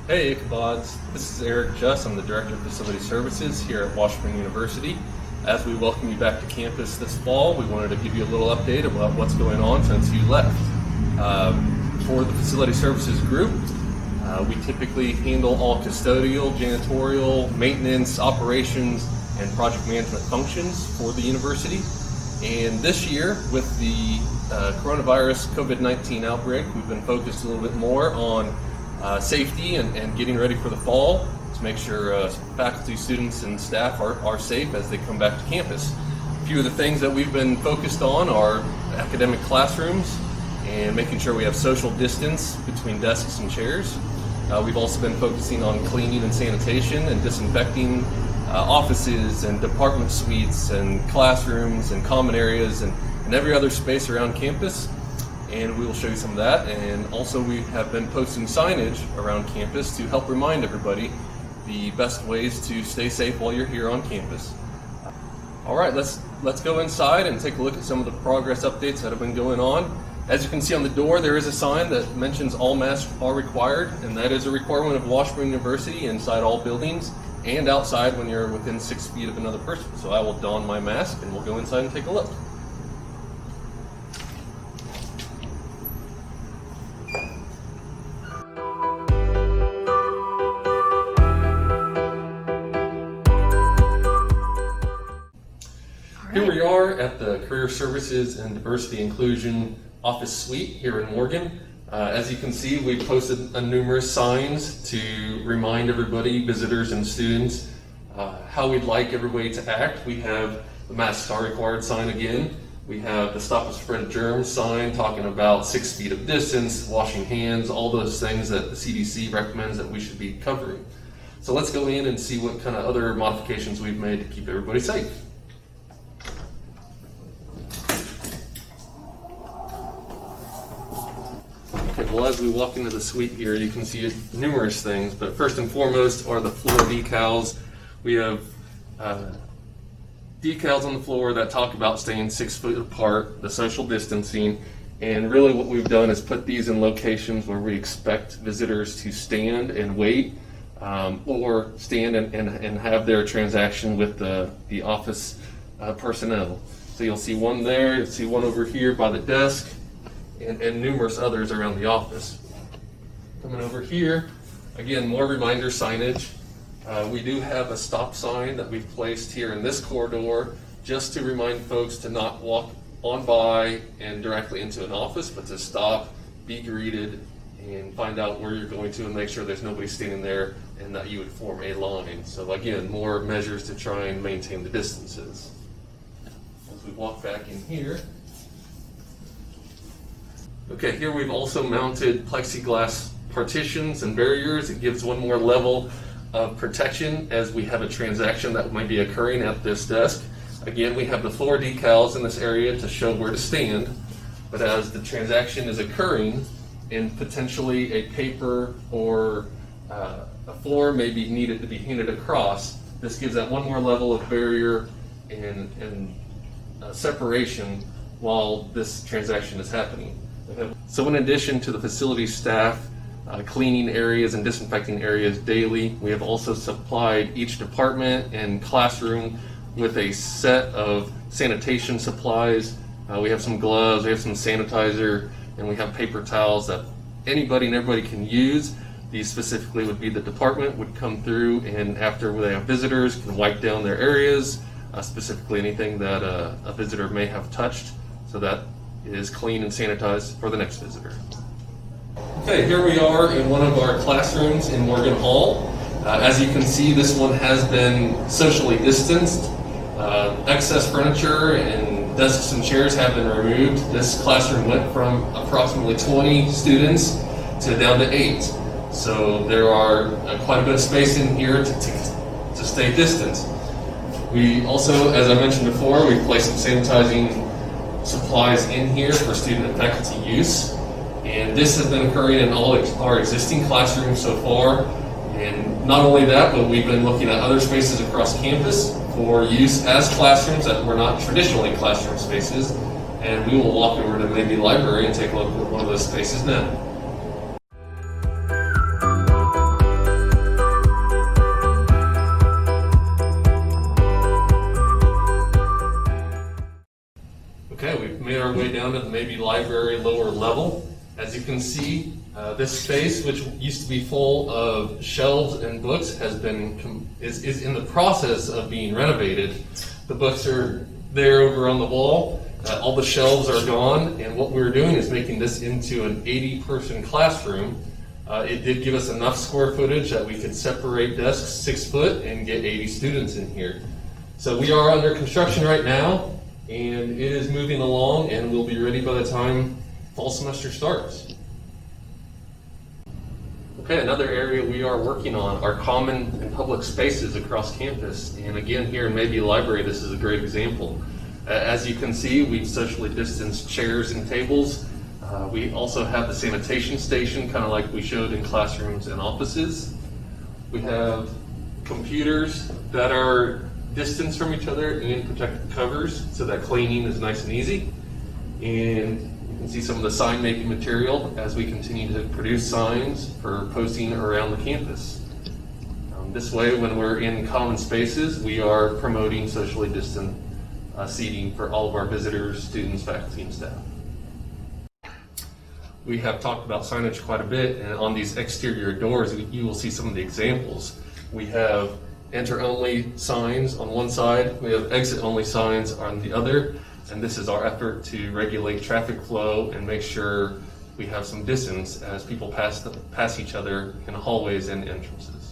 Hey Ichabods, this is Eric Juss. I'm the Director of Facility Services here at Washburn University. As we welcome you back to campus this fall, we wanted to give you a little update about what's going on since you left. For the Facility Services group, we typically handle all custodial, janitorial, maintenance, operations, and project management functions for the university. And this year, with the coronavirus COVID-19 outbreak, we've been focused a little bit more on safety and getting ready for the fall to make sure faculty, students, and staff are safe as they come back to campus. A few of the things that we've been focused on are academic classrooms and making sure we have social distance between desks and chairs. We've also been focusing on cleaning and sanitation and disinfecting offices and department suites and classrooms and common areas and every other space around campus. And we will show you some of that. And also we have been posting signage around campus to help remind everybody the best ways to stay safe while you're here on campus. All right, let's go inside and take a look at some of the progress updates that have been going on. As you can see on the door, there is a sign that mentions all masks are required, and that is a requirement of Washburn University inside all buildings and outside when you're within 6 feet of another person. So I will don my mask and we'll go inside and take a look. Here we are at the Career Services and Diversity Inclusion Office Suite here in Morgan. As you can see, we posted numerous signs to remind everybody, visitors and students, how we'd like everybody to act. We have the masks are required sign again. We have the Stop and Spread Germs sign talking about 6 feet of distance, washing hands, all those things that the CDC recommends that we should be covering. So let's go in and see what kind of other modifications we've made to keep everybody safe. Okay, well, as we walk into the suite here, you can see numerous things, but first and foremost are the floor decals. We have decals on the floor that talk about staying 6 foot apart, the social distancing, and really what we've done is put these in locations where we expect visitors to stand and wait, or stand and have their transaction with the office personnel. So you'll see one there, you'll see one over here by the desk, and numerous others around the office. Coming over here, again, more reminder signage. We do have a stop sign that we've placed here in this corridor just to remind folks to not walk on by and directly into an office, but to stop, be greeted, and find out where you're going to and make sure there's nobody standing there and that you would form a line. So again, more measures to try and maintain the distances. As we walk back in here, okay, here we've also mounted plexiglass partitions and barriers. It gives one more level of protection as we have a transaction that might be occurring at this desk. Again, we have the floor decals in this area to show where to stand, but as the transaction is occurring and potentially a paper or a form may be needed to be handed across, this gives that one more level of barrier and separation while this transaction is happening. So in addition to the facility staff cleaning areas and disinfecting areas daily, we have also supplied each department and classroom with a set of sanitation supplies. We have some gloves, we have some sanitizer, and we have paper towels that anybody and everybody can use. These specifically would be the department would come through and after they have visitors can wipe down their areas, specifically anything that a visitor may have touched, so that is clean and sanitized for the next visitor. Okay, here we are in one of our classrooms in Morgan Hall. As you can see, this one has been socially distanced. Excess furniture and desks and chairs have been removed. This classroom went from approximately 20 students to down to 8. So there are quite a bit of space in here to stay distant. We also, as I mentioned before, we placed some sanitizing supplies in here for student and faculty use. And this has been occurring in all our existing classrooms so far. And not only that, but we've been looking at other spaces across campus for use as classrooms that were not traditionally classroom spaces. And we will walk over to maybe library and take a look at one of those spaces now. down to the maybe library lower level. As you can see, this space, which used to be full of shelves and books, is in the process of being renovated. The books are there over on the wall. All the shelves are gone, and what we're doing is making this into an 80-person classroom. It did give us enough square footage that we could separate desks 6 foot and get 80 students in here. So we are under construction right now, and it is moving along, and we'll be ready by the time fall semester starts. Okay, another area we are working on are common and public spaces across campus. And again, here in Maybe Library, this is a great example. As you can see, we've socially distanced chairs and tables. We also have the sanitation station, kind of like we showed in classrooms and offices. We have computers that are distanced from each other and protective covers so that cleaning is nice and easy. And you can see some of the sign making material as we continue to produce signs for posting around the campus. This way, when we're in common spaces, we are promoting socially distant seating for all of our visitors, students, faculty, and staff. We have talked about signage quite a bit, and on these exterior doors, you will see some of the examples. We have enter-only signs on one side, we have exit-only signs on the other, and this is our effort to regulate traffic flow and make sure we have some distance as people pass each other in hallways and entrances.